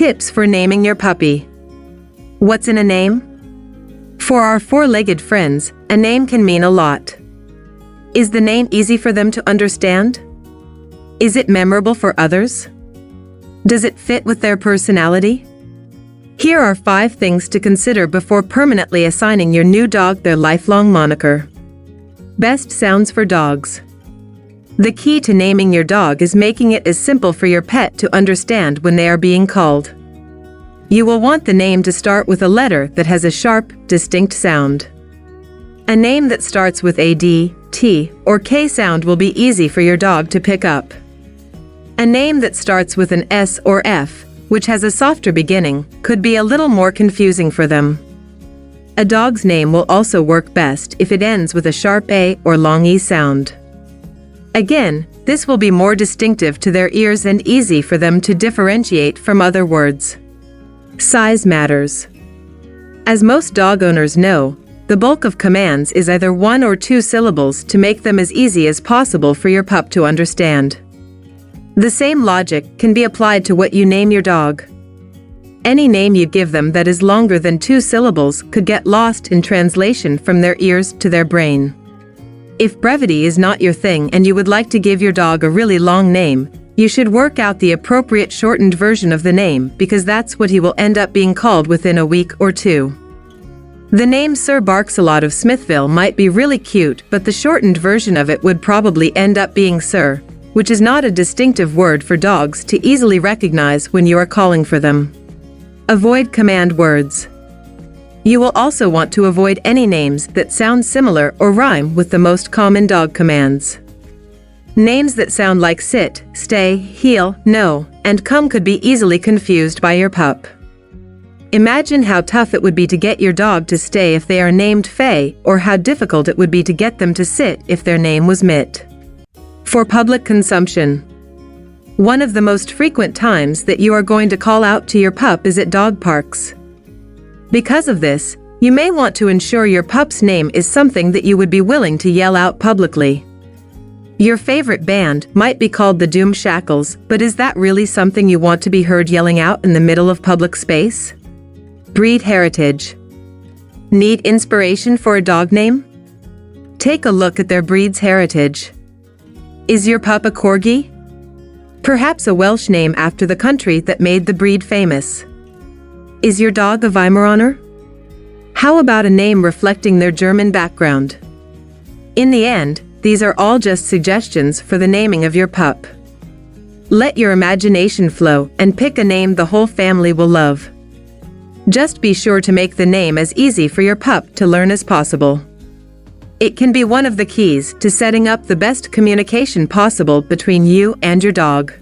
Tips for naming your puppy. What's in a name? For our four-legged friends, a name can mean a lot. Is the name easy for them to understand? Is it memorable for others? Does it fit with their personality? Here are 5 things to consider before permanently assigning your new dog their lifelong moniker. Best sounds for dogs. The key to naming your dog is making it as simple for your pet to understand when they are being called. You will want the name to start with a letter that has a sharp, distinct sound. A name that starts with a D, T, or K sound will be easy for your dog to pick up. A name that starts with an S or F, which has a softer beginning, could be a little more confusing for them. A dog's name will also work best if it ends with a sharp A or long E sound. Again, this will be more distinctive to their ears and easy for them to differentiate from other words. Size matters. As most dog owners know, the bulk of commands is either 1 or 2 syllables to make them as easy as possible for your pup to understand. The same logic can be applied to what you name your dog. Any name you give them that is longer than 2 syllables could get lost in translation from their ears to their brain. If brevity is not your thing and you would like to give your dog a really long name, you should work out the appropriate shortened version of the name because that's what he will end up being called within a week or 2. The name Sir Barks-a-Lot of Smithville might be really cute, but the shortened version of it would probably end up being Sir, which is not a distinctive word for dogs to easily recognize when you are calling for them. Avoid command words. You will also want to avoid any names that sound similar or rhyme with the most common dog commands. Names that sound like sit, stay, heel, no, and come could be easily confused by your pup. Imagine how tough it would be to get your dog to stay if they are named Faye, or how difficult it would be to get them to sit if their name was Mitt. For public consumption. One of the most frequent times that you are going to call out to your pup is at dog parks. Because of this, you may want to ensure your pup's name is something that you would be willing to yell out publicly. Your favorite band might be called the Doom Shackles, but is that really something you want to be heard yelling out in the middle of public space? Breed heritage. Need inspiration for a dog name? Take a look at their breed's heritage. Is your pup a Corgi? Perhaps a Welsh name after the country that made the breed famous. Is your dog a Weimaraner? How about a name reflecting their German background? In the end, these are all just suggestions for the naming of your pup. Let your imagination flow and pick a name the whole family will love. Just be sure to make the name as easy for your pup to learn as possible. It can be one of the keys to setting up the best communication possible between you and your dog.